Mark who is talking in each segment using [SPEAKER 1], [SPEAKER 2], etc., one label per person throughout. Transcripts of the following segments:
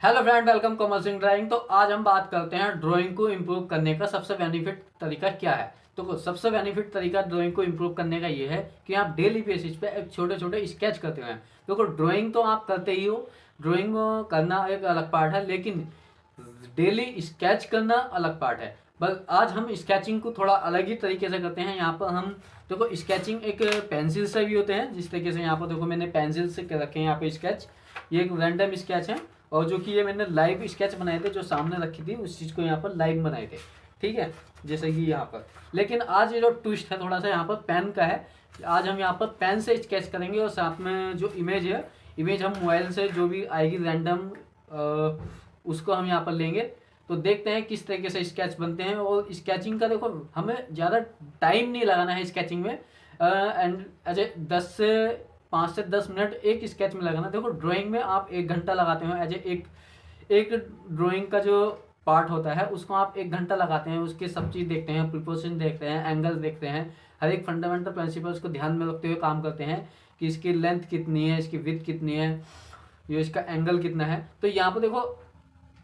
[SPEAKER 1] Hello friend, welcome commerce इन drawing. तो आज हम बात करते हैं ड्राइंग को इम्प्रूव करने का सबसे बेनिफिट तरीका क्या है। तो सबसे बेनिफिट तरीका ड्राइंग को इम्प्रूव करने का ये है कि आप डेली बेसिस पे एक छोटे छोटे स्केच करते हैं। देखो, ड्राइंग तो आप करते ही हो, ड्राइंग करना एक अलग पार्ट है, लेकिन डेली स्केच करना अलग पार्ट है। बस आज हम स्केचिंग को थोड़ा अलग ही तरीके से करते हैं। यहाँ पर हम देखो, स्केचिंग एक पेंसिल से भी होते हैं, जिस तरीके से यहाँ पर देखो मैंने पेंसिल से रखे हैं यहाँ पे स्केच। ये एक रैंडम स्केच है, और जो कि ये मैंने लाइव स्केच बनाए थे, जो सामने रखी थी उस चीज़ को यहाँ पर लाइव बनाए थे। ठीक है, जैसे कि यहाँ पर। लेकिन आज ये जो ट्विस्ट है थोड़ा सा यहाँ पर पेन का है। आज हम यहाँ पर पेन से स्केच करेंगे, और साथ में जो इमेज है, इमेज हम मोबाइल से जो भी आएगी रैंडम उसको हम यहाँ पर लेंगे। तो देखते हैं किस तरीके से स्केच बनते हैं। और स्केचिंग का देखो, हमें ज़्यादा टाइम नहीं लगाना है स्केचिंग में, एंड एज 5 से 10 मिनट एक स्केच में लगाना। देखो, ड्राइंग में आप 1 घंटा लगाते हो, एज एक ड्राइंग का जो पार्ट होता है उसको आप 1 घंटा लगाते हैं। उसके सब चीज़ देखते हैं, प्रिपोर्शन देखते हैं, एंगल्स देखते हैं, हर एक फंडामेंटल प्रिंसिपल्स को ध्यान में रखते हुए काम करते हैं कि इसकी लेंथ कितनी है, इसकी विड्थ कितनी है, ये इसका एंगल कितना है। तो यहाँ पर देखो,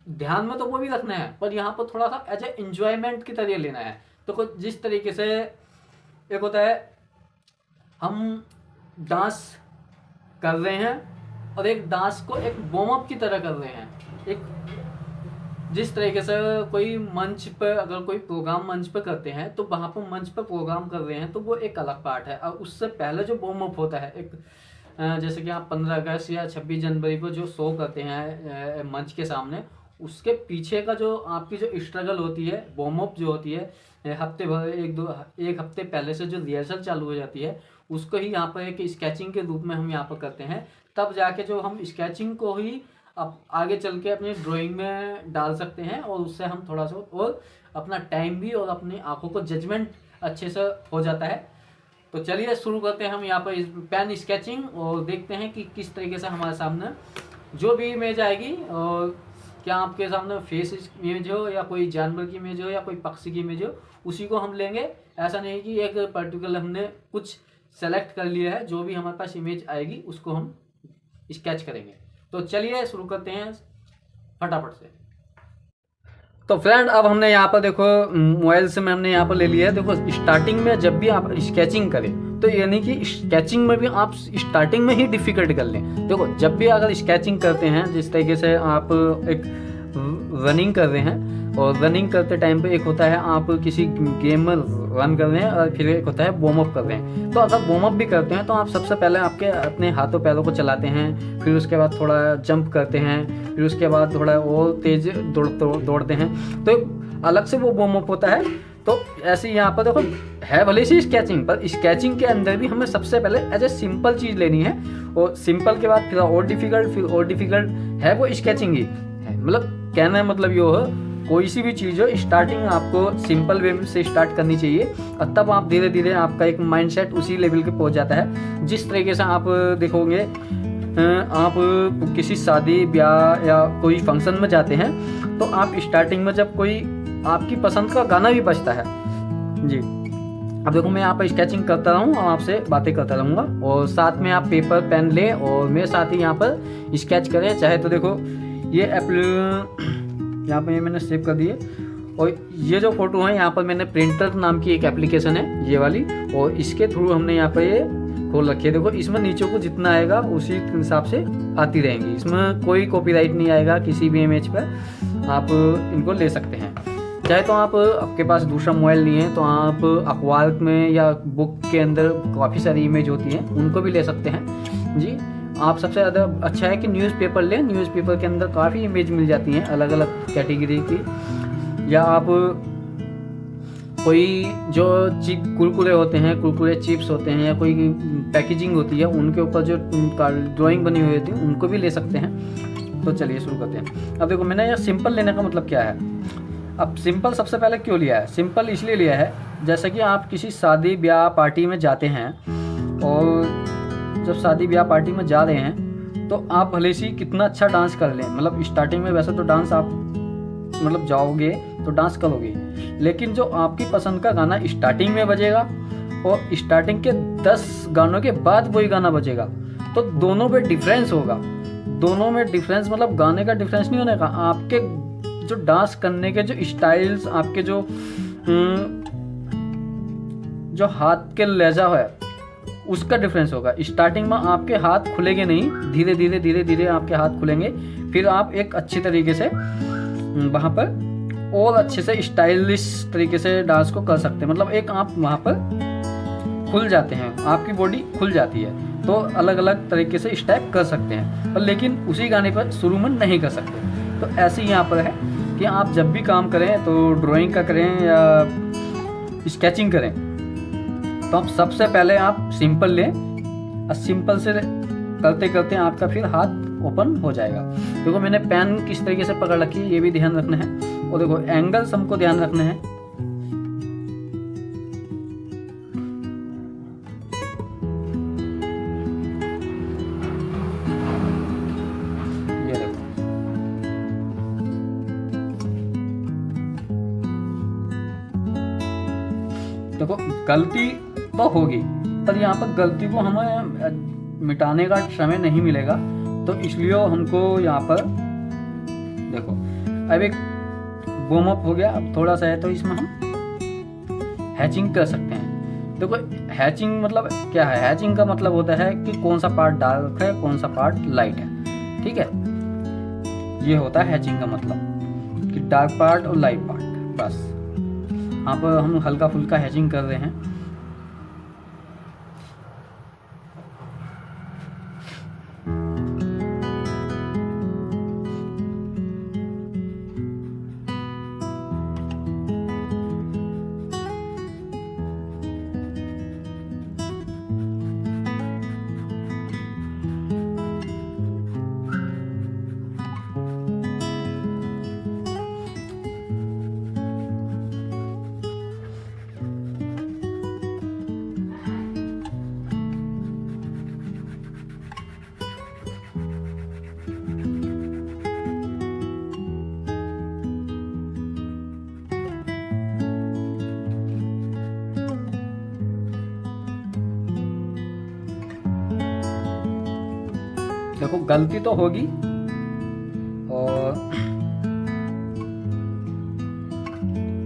[SPEAKER 1] ध्यान में तो वो भी रखना है, पर यहाँ पर थोड़ा सा एज ए इंजॉयमेंट की तरह लेना है। तो जिस तरीके से एक होता है, हम डांस कर रहे हैं और एक डांस को एक वार्म अप की तरह कर रहे हैं। एक जिस तरीके से कोई मंच पर, अगर कोई प्रोग्राम मंच पर करते हैं, तो वहाँ पर मंच पर प्रोग्राम कर रहे हैं तो वो एक अलग पार्ट है। और उससे पहले जो वार्म अप होता है, एक जैसे कि आप 15 अगस्त या 26 जनवरी को जो शो करते हैं मंच के सामने, उसके पीछे का जो आपकी जो स्ट्रगल होती है, वार्म अप जो होती है, हफ्ते भर एक हफ्ते पहले से जो रिहर्सल चालू हो जाती है, उसको ही यहाँ पर एक स्केचिंग के रूप में हम यहाँ पर करते हैं। तब जाके जो हम स्केचिंग को ही अब आगे चल के अपनी ड्राइंग में डाल सकते हैं, और उससे हम थोड़ा सा और अपना टाइम भी और अपनी आंखों को जजमेंट अच्छे से हो जाता है। तो चलिए शुरू करते हैं हम यहाँ पर पेन स्केचिंग, और देखते हैं कि किस तरीके से हमारे सामने जो भी इमेज आएगी, और क्या आपके सामने फेस इमेज हो, या कोई जानवर की इमेज हो, या कोई पक्षी की इमेज हो, उसी को हम लेंगे। ऐसा नहीं कि एक पर्टिकुलर हमने कुछ सेलेक्ट कर लिया है, जो भी हमारे पास इमेज आएगी उसको हम स्केच करेंगे। तो चलिए शुरू करते हैं फटाफट से। तो फ्रेंड, अब हमने यहाँ पर देखो मोबाइल से हमने यहाँ पर ले लिया है। देखो, स्टार्टिंग में जब भी आप स्केचिंग करें, तो यानी कि स्केचिंग में भी आप स्टार्टिंग में ही डिफ़िकल्ट कर लें। देखो, जब भी अगर स्केचिंग करते हैं, जिस तरीके से आप एक रनिंग कर रहे हैं, और रनिंग करते टाइम पे एक होता है आप किसी गेम में रन कर रहे हैं, और फिर एक होता है वार्म अप कर रहे हैं। तो अगर वार्म अप भी करते हैं तो आप सबसे पहले आपके अपने हाथों पैरों को चलाते हैं, फिर उसके बाद थोड़ा जंप करते हैं, फिर उसके बाद थोड़ा और तेज दौड़ते हैं, तो अलग से वो वार्म अप होता है। तो ऐसे यहाँ पर देखो, है भले सी स्केचिंग, पर स्केचिंग के अंदर भी हमें सबसे पहले एज ए सिंपल चीज़ लेनी है, और सिंपल के बाद फिर और डिफिकल्ट, फिर और डिफिकल्ट है, वो स्केचिंग ही है। मतलब कहना है मतलब ये हो, कोई सी भी चीज़ हो, स्टार्टिंग आपको सिंपल वे से स्टार्ट करनी चाहिए, और तब आप धीरे धीरे आपका एक माइंडसेट उसी लेवल पे पहुंच जाता है। जिस तरीके से आप देखोगे, आप किसी शादी ब्याह या कोई फंक्शन में जाते हैं, तो आप स्टार्टिंग में जब कोई आपकी पसंद का गाना भी बजता है जी, अब देखो मैं यहाँ पर स्केचिंग करता रहूँ और आपसे बातें करता रहूँगा, और साथ में आप पेपर पेन लें और मेरे साथ ही यहाँ पर स्केच करें। चाहे तो देखो, ये यहाँ पर मैंने सेव कर दिए, और ये जो फोटो है यहाँ पर मैंने प्रिंटर नाम की एक एप्लीकेशन है ये वाली, और इसके थ्रू हमने यहाँ पर ये खोल रखी है। देखो, इसमें नीचे को जितना आएगा उसी हिसाब से आती रहेंगी, इसमें कोई कॉपीराइट नहीं आएगा। किसी भी इमेज पर आप इनको ले सकते हैं। चाहे तो आप, आपके पास दूसरा मोबाइल नहीं है तो आप अखबार में या बुक के अंदर काफ़ी सारी इमेज होती हैं, उनको भी ले सकते हैं जी। आप सबसे ज़्यादा अच्छा है कि न्यूज़पेपर लें, न्यूज़पेपर के अंदर काफ़ी इमेज मिल जाती हैं अलग अलग कैटेगरी की। या आप कोई जो कुरकुरे होते हैं, कुरकुरे चिप्स होते हैं, या कोई पैकेजिंग होती है, उनके ऊपर जो ड्राइंग बनी हुई होती है, उनको भी ले सकते हैं। तो चलिए शुरू करते हैं। अब देखो, मैंने यहाँ सिंपल लेने का मतलब क्या है। अब सिंपल सबसे पहले क्यों लिया है? सिंपल इसलिए लिया है, जैसे कि आप किसी शादी ब्याह पार्टी में जाते हैं, और जब शादी ब्याह पार्टी में जा रहे हैं तो आप भले से कितना अच्छा डांस कर लें, मतलब स्टार्टिंग में वैसे तो डांस आप मतलब जाओगे तो डांस करोगे, लेकिन जो आपकी पसंद का गाना स्टार्टिंग में बजेगा और स्टार्टिंग के 10 गानों के बाद वही गाना बजेगा, तो दोनों पे डिफरेंस होगा। दोनों में डिफरेंस मतलब गाने का डिफरेंस नहीं होने का, आपके जो डांस करने के जो स्टाइल्स, आपके जो हाथ के लहजा है उसका डिफरेंस होगा। स्टार्टिंग में आपके हाथ खुलेंगे नहीं, धीरे धीरे धीरे धीरे आपके हाथ खुलेंगे, फिर आप एक अच्छी तरीके से वहाँ पर और अच्छे से स्टाइलिश तरीके से डांस को कर सकते हैं। मतलब एक आप वहाँ पर खुल जाते हैं, आपकी बॉडी खुल जाती है, तो अलग अलग तरीके से स्टेप कर सकते हैं, पर लेकिन उसी गाने पर शुरू में नहीं कर सकते। तो ऐसे ही यहाँ पर है कि आप जब भी काम करें तो ड्राइंग का करें या स्केचिंग करें, तो आप सबसे पहले आप सिंपल लें और सिंपल से करते करते आपका फिर हाथ ओपन हो जाएगा। देखो मैंने पेन किस तरीके से पकड़ रखी है ये भी ध्यान रखना है, और देखो एंगल्स हमको ध्यान रखने हैं। ये देखो गलती तो होगी, पर यहाँ पर गलती को हमें मिटाने का समय नहीं मिलेगा, तो इसलिए हमको यहाँ पर देखो अब एक वार्म अप हो गया। अब थोड़ा सा है तो इसमें हम हैचिंग कर सकते हैं। देखो हैचिंग मतलब क्या है, हैचिंग का मतलब होता है कि कौन सा पार्ट डार्क है कौन सा पार्ट लाइट है, ठीक है। ये होता है हैचिंग का मतलब कि डार्क पार्ट और लाइट पार्ट, बस यहाँ पर हम हल्का फुल्का हैचिंग कर रहे हैं। देखो गलती तो होगी, और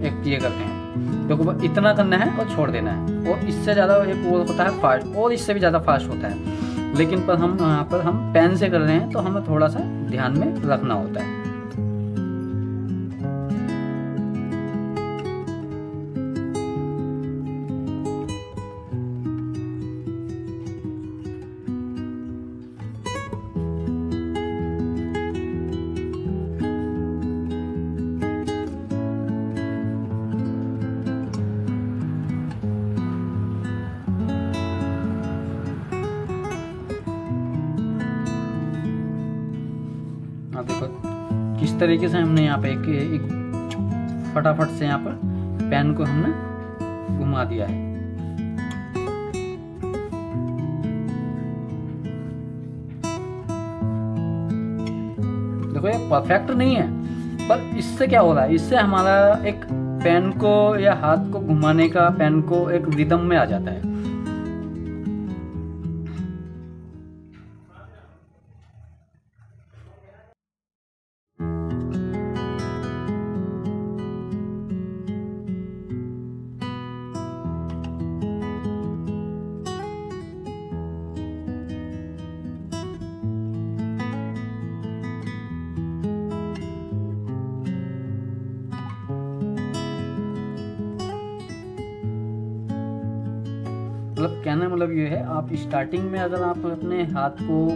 [SPEAKER 1] एक ये करते हैं, देखो इतना करना है और छोड़ देना है, और इससे ज़्यादा एक वो होता है फास्ट, और इससे भी ज़्यादा फास्ट होता है, लेकिन पर हम यहाँ पर हम पेन से कर रहे हैं तो हमें थोड़ा सा ध्यान में रखना होता है। अब देखो किस तरीके से हमने यहाँ पे एक फटाफट से यहाँ पर पेन को हमने घुमा दिया है। देखो ये परफेक्ट नहीं है, पर इससे क्या हो रहा है, इससे हमारा एक पेन को या हाथ को घुमाने का, पेन को एक रिदम में आ जाता है। मतलब कहने मतलब ये है, आप स्टार्टिंग में अगर आप अपने हाथ को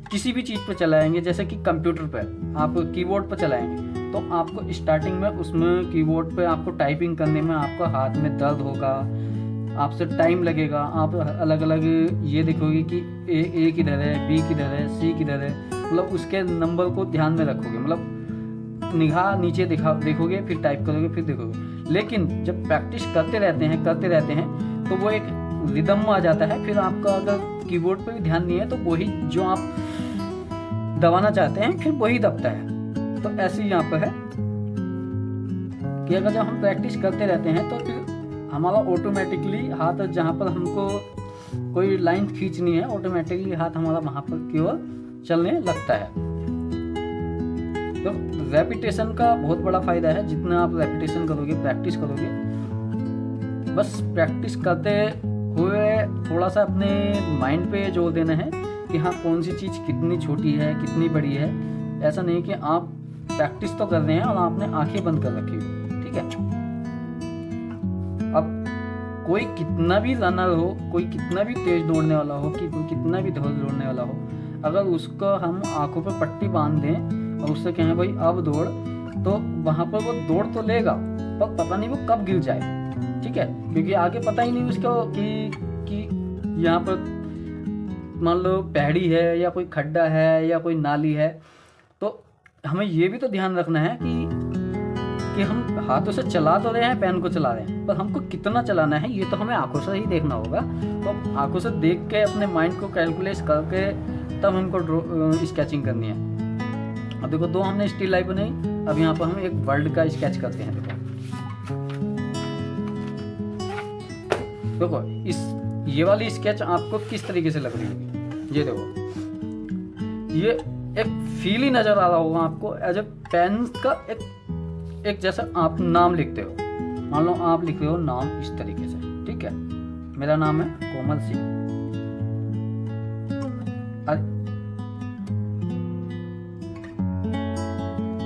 [SPEAKER 1] किसी भी चीज़ पर चलाएंगे, जैसे कि कंप्यूटर पर आप कीबोर्ड पर चलाएंगे, तो आपको स्टार्टिंग में उसमें कीबोर्ड पे आपको टाइपिंग करने में आपका हाथ में दर्द होगा, आपसे टाइम लगेगा। आप अलग अलग ये देखोगे कि ए किधर है, बी किधर है, सी किधर है, मतलब उसके नंबर को ध्यान में रखोगे, मतलब निगाह नीचे देखोगे, फिर टाइप करोगे, फिर देखोगे। लेकिन जब प्रैक्टिस करते रहते हैं तो वो एक रिदम में आ जाता है। फिर आपका अगर कीबोर्ड पे भी ध्यान नहीं है तो वही जो आप दबाना चाहते हैं फिर वही दबता है। तो ऐसे ही यहाँ पर है कि अगर जब हम प्रैक्टिस करते रहते हैं तो फिर हमारा ऑटोमेटिकली हाथ जहाँ पर हमको कोई लाइन खींचनी है, ऑटोमेटिकली हाथ हमारा वहाँ पर की ओर चलने लगता है। तो रेपिटेशन का बहुत बड़ा फायदा है। जितना आप रेपिटेशन करोगे, प्रैक्टिस करोगे, बस प्रैक्टिस करते हुए थोड़ा सा अपने माइंड पे जोर देना है कि हाँ कौन सी चीज़ कितनी छोटी है, कितनी बड़ी है। ऐसा नहीं कि आप प्रैक्टिस तो कर रहे हैं और आपने आंखें बंद कर रखी हो, ठीक है। अब कोई कितना भी रनर हो, कोई कितना भी तेज दौड़ने वाला हो, कि कितना भी तेज दौड़ने वाला हो, अगर उसको हम आंखों पर पट्टी बांध दें और उससे कहें भाई अब दौड़, तो वहाँ पर वो दौड़ तो लेगा, पर पता नहीं वो कब गिर जाए, ठीक है। क्योंकि आगे पता ही नहीं उसको कि यहाँ पर मान लो पहाड़ी है या कोई खड्डा है या कोई नाली है। तो हमें ये भी तो ध्यान रखना है कि हम हाथों से चला तो रहे हैं, पेन को चला रहे हैं, पर हमको कितना चलाना है ये तो हमें आंखों से ही देखना होगा। तो आंखों से देख के अपने माइंड को कैलकुलेट करके तब हमको स्केचिंग करनी है। अब देखो 2 हमने स्टिल लाइफ बनाई, अब यहाँ पर हम एक वर्ल्ड का स्केच करते हैं। देखो ये वाली स्केच आपको किस तरीके से लग रही होगी, ये देखो, ये एक फील ही नजर आ रहा होगा आपको एज ए पेन का एक जैसा आप नाम लिखते हो। मान लो आप लिख रहे हो नाम इस तरीके से, ठीक है, मेरा नाम है कोमल सिंह।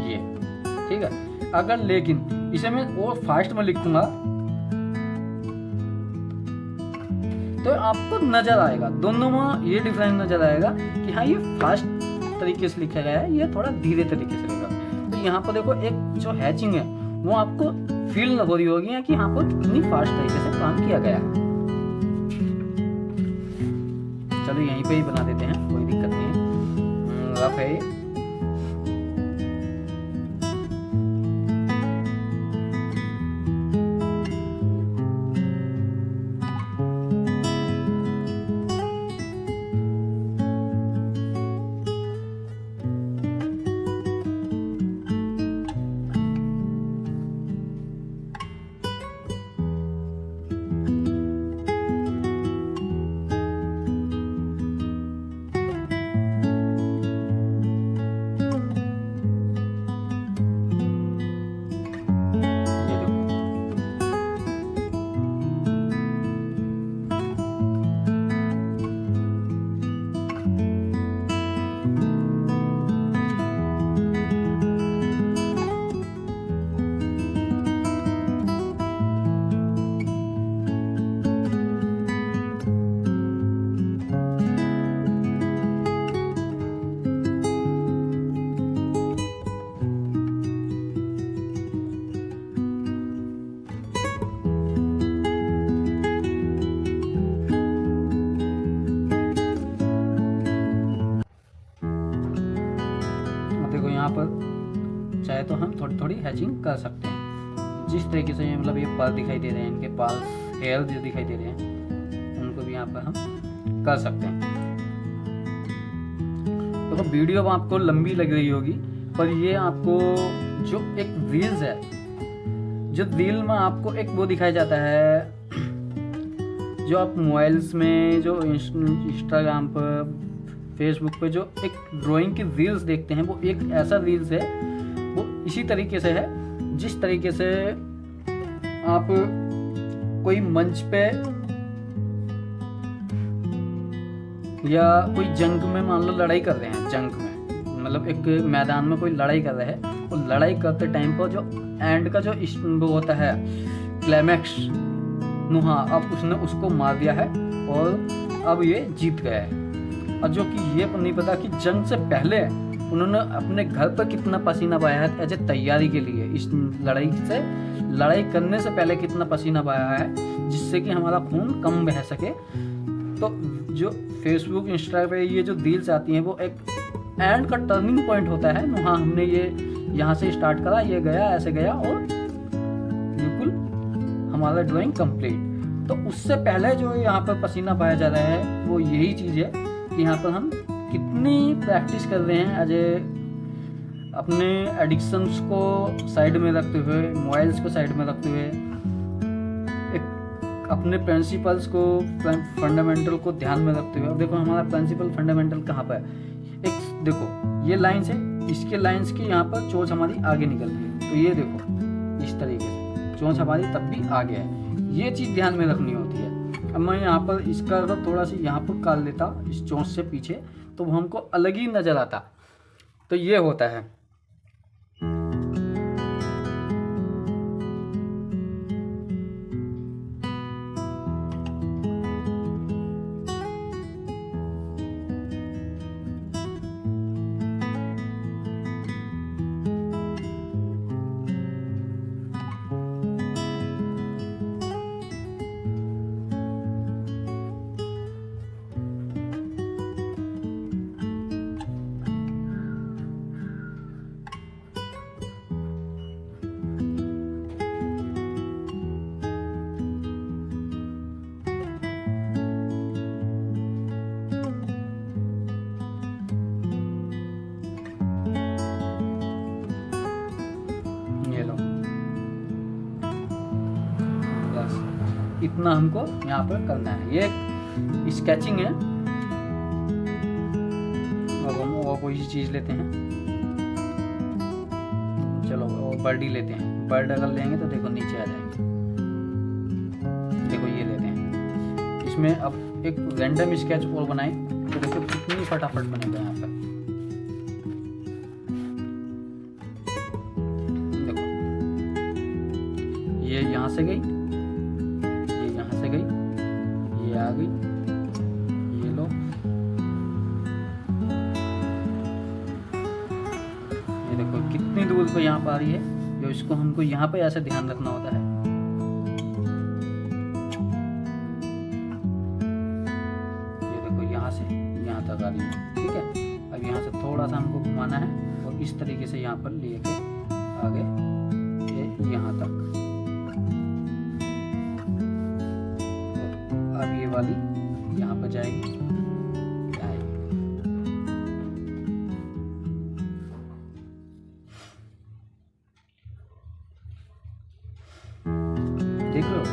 [SPEAKER 1] ये ठीक है। अगर लेकिन इसे मैं और फास्ट में लिखूंगा तो आपको नजर आएगा, दोनों में ये डिफरेंस नजर आएगा कि हाँ ये फास्ट तरीके से लिखा गया है, ये थोड़ा धीरे तरीके से लिखा। तो यहाँ पर देखो एक जो हैचिंग है वो आपको फील हो रही होगी कि यहाँ पर कितनी फास्ट तरीके से काम किया गया है। चलो यहीं पे ही बना देते हैं, कोई दिक्कत नहीं है, रफ है। यहाँ पर चाहे तो हम थोड़ी थोड़ी हैचिंग कर सकते हैं, जिस तरीके से मतलब ये पर दिखाई दे रहे हैं, इनके पास हेयर जो दिखाई दे रहे हैं उनको भी यहाँ पर हम कर सकते हैं। तो वीडियो आपको लंबी लग रही होगी, पर ये आपको जो एक रील्स है, जो रील में आपको एक वो दिखाया जाता है, जो आप मोबाइल्स में जो इंस्टाग्राम पर, फेसबुक पे जो एक ड्राइंग की रील्स देखते हैं, वो एक ऐसा रील्स है, वो इसी तरीके से है जिस तरीके से आप कोई मंच पे या कोई जंग में मान लो लड़ाई कर रहे हैं, जंग में मतलब एक मैदान में कोई लड़ाई कर रहे हैं, और लड़ाई करते टाइम पर जो एंड का जो वो होता है क्लाइमैक्स, हाँ अब उसने उसको मार दिया है और अब ये जीत गया है। और जो कि ये नहीं पता कि जंग से पहले उन्होंने अपने घर पर कितना पसीना बहाया है एज ए तैयारी के लिए, इस लड़ाई करने से पहले कितना पसीना बहाया है, जिससे कि हमारा खून कम बह सके। तो जो फेसबुक इंस्टा पे ये जो रील्स आती हैं वो एक एंड का टर्निंग पॉइंट होता है। हाँ हमने ये यहाँ से स्टार्ट करा, ये गया ऐसे गया और बिल्कुल हमारा ड्राइंग कंप्लीट। तो उससे पहले जो यहाँ पर पसीना बहाया जा रहा है वो यही चीज़ है कि यहाँ पर हम कितनी प्रैक्टिस कर रहे हैं, एज अपने एडिक्शंस को साइड में रखते हुए, मोबाइल्स को साइड में रखते हुए, एक अपने प्रिंसिपल्स को, फंडामेंटल को ध्यान में रखते हुए, अब देखो हमारा प्रिंसिपल फंडामेंटल कहाँ पर है, एक देखो ये लाइन्स है, इसके लाइन्स की यहाँ पर चोंच हमारी आगे निकल रही है, तो ये देखो इस तरीके से चोंच हमारी तब भी आगे है, ये चीज़ ध्यान में रखनी होती है। अब मैं यहाँ पर इसका अगर थोड़ा सा यहाँ पर काट लेता इस चोंच से पीछे, तो वो हमको अलग ही नज़र आता, तो ये होता है। इतना हमको यहाँ पर करना है, ये स्केचिंग है। अब हम और कोई चीज़ लेते हैं, चलो और बर्ड ही लेते हैं। बर्ड अगर लेंगे तो देखो नीचे आ जाएंगे, देखो ये लेते हैं। इसमें अब एक रैंडम स्केच और बनाए तो देखो कितनी फटाफट बनेगा यहाँ पर। देखो ये यहाँ से गई, गई, ये आ गई, ये लो, ये देखो कितनी दूर पे यहाँ पर आ रही है, जो इसको हमको यहाँ पे ऐसे ध्यान रखना होता है। ये देखो यहाँ से यहाँ तक आ रही है, ठीक है। अब यहाँ से थोड़ा सा हमको घुमाना है और इस तरीके से यहाँ पर लेके आगे ये यहाँ तक। अब ये वाली यहाँ पर जाएगी, देख लो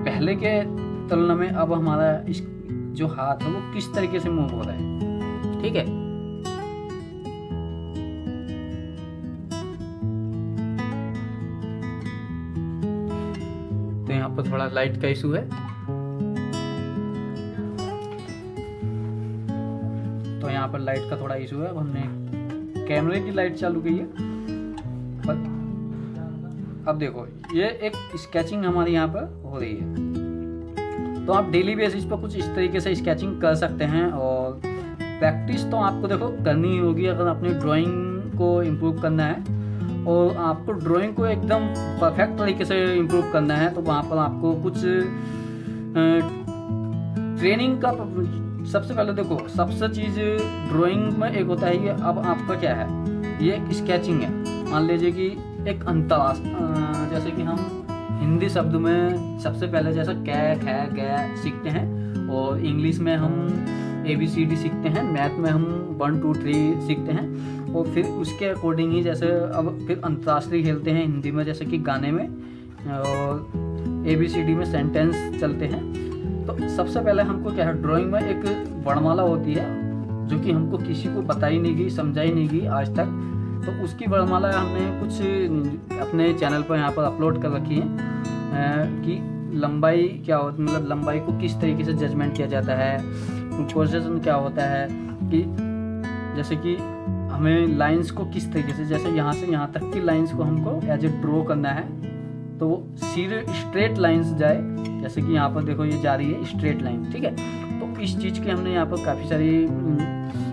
[SPEAKER 1] पहले के तुलना में अब हमारा इस जो हाथ है वो किस तरीके से मूव हो रहा है, ठीक है। तो यहाँ पर थोड़ा लाइट का इशू है, तो यहाँ पर लाइट का थोड़ा इशू है। अब हमने कैमरे की लाइट चालू की है, पर अब देखो ये एक स्केचिंग हमारी यहाँ पर हो रही है। तो आप डेली बेसिस पर कुछ इस तरीके से स्केचिंग कर सकते हैं, और प्रैक्टिस तो आपको देखो करनी ही होगी अगर अपनी ड्राइंग को इम्प्रूव करना है और आपको ड्राइंग को एकदम परफेक्ट तरीके से इम्प्रूव करना है। तो वहाँ पर आपको कुछ ट्रेनिंग का, सबसे पहले देखो सबसे चीज़ ड्राइंग में एक होता है, ये अब आपका क्या है, ये एक स्केचिंग है। मान लीजिए कि एक अंतर्राष्ट्रीय, जैसे कि हम हिंदी शब्द में सबसे पहले जैसे कै ख ग सीखते हैं, और इंग्लिश में हम ABCD सीखते हैं, मैथ में हम 1 2 3 सीखते हैं, और फिर उसके अकॉर्डिंग ही जैसे अब फिर अंतर्राष्ट्रीय खेलते हैं हिंदी में, जैसे कि गाने में, और ABCD में सेंटेंस चलते हैं। तो सबसे पहले हमको क्या है, ड्राइंग में एक वर्णमाला होती है जो कि हमको किसी को बताई नहीं गई, समझाई नहीं गई आज तक। तो उसकी वर्णमाला हमने कुछ अपने चैनल पर यहाँ पर अपलोड कर रखी है कि लंबाई क्या होती, मतलब लंबाई को किस तरीके से जजमेंट किया जाता है, प्रोपोर्शन क्या होता है, कि जैसे कि हमें लाइंस को किस तरीके से, जैसे यहाँ से यहाँ तक की लाइंस को हमको एज ए ड्रॉ करना है तो वो सीधे स्ट्रेट लाइंस जाए, जैसे कि यहाँ पर देखो ये जा रही है स्ट्रेट लाइन, ठीक है। तो इस चीज़ की हमने यहाँ पर काफ़ी सारी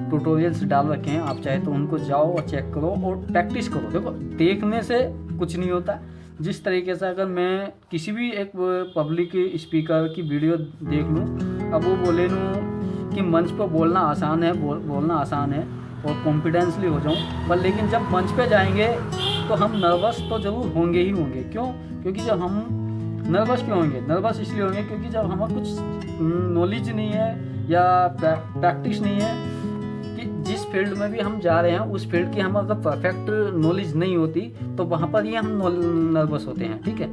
[SPEAKER 1] ट्यूटोरियल्स डाल रखे हैं, आप चाहे तो उनको जाओ और चेक करो और प्रैक्टिस करो। देखो देखने से कुछ नहीं होता, जिस तरीके से अगर मैं किसी भी एक पब्लिक स्पीकर की वीडियो देख लूँ, अब वो बोले लूँ कि मंच पर बोलना आसान है, बोलना आसान है और कॉन्फिडेंसली हो जाऊँ, पर लेकिन जब मंच पे जाएंगे तो हम नर्वस तो ज़रूर होंगे ही होंगे। क्यों? क्योंकि जब हम नर्वस क्यों होंगे, नर्वस इसलिए होंगे क्योंकि जब हमें कुछ नॉलेज नहीं है या प्रैक्टिस नहीं है कि जिस फील्ड में भी हम जा रहे हैं उस फील्ड की हम अगर परफेक्ट नॉलेज नहीं होती तो वहाँ पर ही हम नर्वस होते हैं, ठीक है।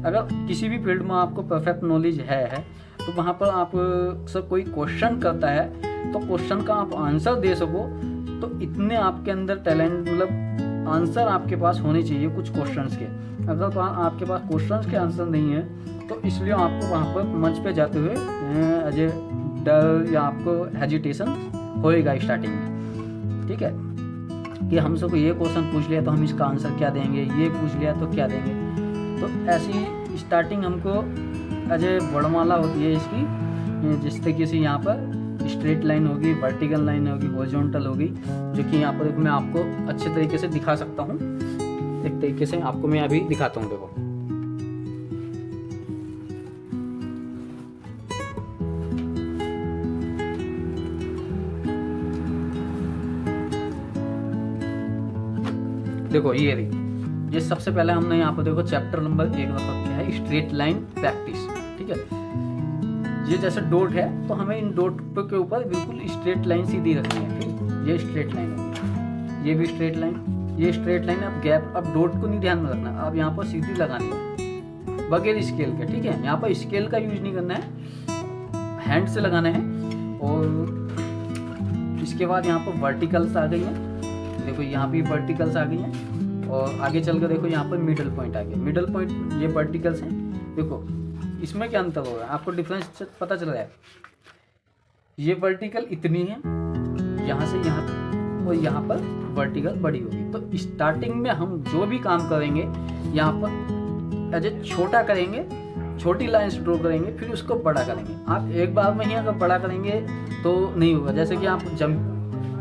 [SPEAKER 1] अगर किसी भी फील्ड में आपको परफेक्ट नॉलेज है तो वहाँ पर आप सब कोई क्वेश्चन करता है तो क्वेश्चन का आप आंसर दे सको, तो इतने आपके अंदर टैलेंट, मतलब आंसर आपके पास होने चाहिए कुछ क्वेश्चंस के। अगर आपके पास क्वेश्चंस के आंसर नहीं है तो इसलिए आपको वहाँ पर मंच पे जाते हुए अजय डर या आपको हेजिटेशन होएगा स्टार्टिंग में, ठीक है, कि हमसे कोई ये क्वेश्चन पूछ लिया तो हम इसका आंसर क्या देंगे, ये पूछ लिया तो क्या देंगे। तो ऐसी स्टार्टिंग हमको अजय वर्णमाला होती है इसकी, जिस तरीके से यहाँ पर स्ट्रेट लाइन होगी, वर्टिकल लाइन होगी, हॉरिजॉन्टल होगी, जो कि यहाँ पर मैं आपको अच्छे तरीके से दिखा सकता हूँ। एक तरीके से आपको मैं अभी दिखाता हूँ, देखो। देखो ये सबसे पहले हमने यहाँ पर देखो चैप्टर नंबर 1 रखा है स्ट्रेट लाइन प्रैक्टिस, ठीक है। ये जैसे डॉट है तो हमें इन डॉट के ऊपर बिल्कुल स्ट्रेट लाइन सीधी रखनी है, ठीक। ये स्ट्रेट लाइन होगी, ये भी स्ट्रेट लाइन, ये स्ट्रेट लाइन। अब गैप, अब डॉट को नहीं ध्यान में रखना, अब यहाँ पर सीधी लगानी है बगैर स्केल के, ठीक है। यहाँ पर स्केल का यूज नहीं करना है, हैंड से लगाना है। और इसके बाद यहाँ पर वर्टिकल्स आ गई हैं, देखो यहाँ पे वर्टिकल्स आ गई हैं। और आगे चल कर देखो यहाँ पर मिडल पॉइंट आ गया। मिडल पॉइंट ये वर्टिकल्स हैं, देखो इसमें क्या अंतर होगा आपको डिफरेंस पता चल रहा है। ये वर्टिकल इतनी है यहाँ से यहाँ तक, और यहाँ पर वर्टिकल बड़ी होगी। तो स्टार्टिंग में हम जो भी काम करेंगे यहाँ पर एज छोटा करेंगे, छोटी लाइंस ड्रॉ करेंगे, फिर उसको बड़ा करेंगे। आप एक बार में ही अगर बड़ा करेंगे तो नहीं होगा। जैसे कि आप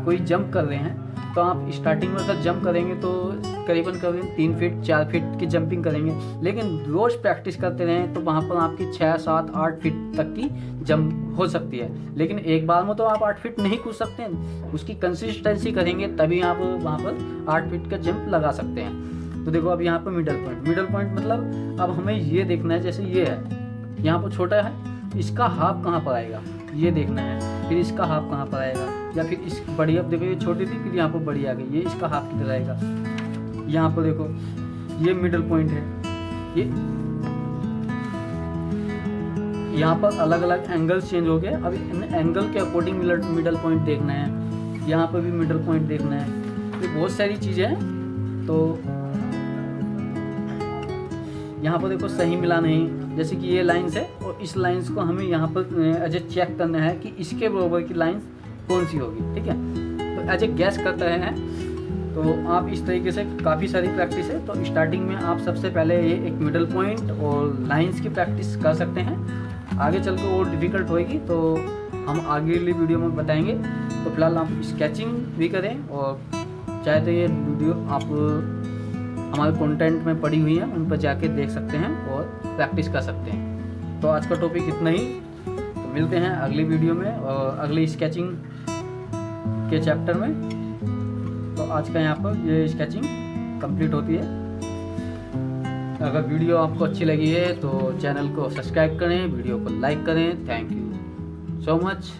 [SPEAKER 1] कोई जंप कर रहे हैं तो आप स्टार्टिंग में अगर जंप करेंगे तो करीबन 3 फीट 4 फीट की जंपिंग करेंगे, लेकिन रोज़ प्रैक्टिस करते रहें तो वहाँ पर आपकी 6, 7, 8 फीट तक की जंप हो सकती है। लेकिन एक बार में तो आप 8 फीट नहीं कूद सकते हैं, उसकी कंसिस्टेंसी करेंगे तभी आप वहाँ पर 8 फीट का जंप लगा सकते हैं। तो देखो अब यहाँ पर मिडल पॉइंट मतलब अब हमें ये देखना है, जैसे ये है यहाँ पर छोटा है, इसका हाफ कहाँ पर आएगा ये देखना है, फिर इसका हाफ कहाँ पर आएगा, या फिर इस बड़ी, अब देखो ये छोटी थी फिर यहाँ पर बड़ी आ गई, ये इसका हाफ किधर आएगा। यहाँ पर देखो ये मिडल पॉइंट है, ये यहाँ पर अलग अलग एंगल्स चेंज हो गए। अब इन एंगल के अकॉर्डिंग मिडल पॉइंट देखना है, यहाँ पर भी मिडल पॉइंट देखना है। ये बहुत सारी चीज़ें हैं। तो यहाँ पर देखो सही मिला नहीं, जैसे कि ये लाइंस है और इस लाइंस को हमें यहाँ पर एज ए चेक करना है कि इसके बराबर की लाइंस कौन सी होगी, ठीक है। तो एज ए गैस करते हैं। तो आप इस तरीके से काफ़ी सारी प्रैक्टिस है। तो स्टार्टिंग में आप सबसे पहले ये एक मिडल पॉइंट और लाइंस की प्रैक्टिस कर सकते हैं। आगे चल कर और डिफ़िकल्ट होएगी तो हम आगे वाली वीडियो में बताएंगे। तो फिलहाल आप स्केचिंग भी करें, और चाहे तो ये वीडियो आप हमारे कंटेंट में पड़ी हुई है, उन पर जाके देख सकते हैं और प्रैक्टिस कर सकते हैं। तो आज का टॉपिक इतना ही। तो मिलते हैं अगली वीडियो में और अगली स्केचिंग के चैप्टर में। तो आज का यहाँ पर ये स्केचिंग कंप्लीट होती है। अगर वीडियो आपको अच्छी लगी है तो चैनल को सब्सक्राइब करें, वीडियो को लाइक करें। Thank you so much.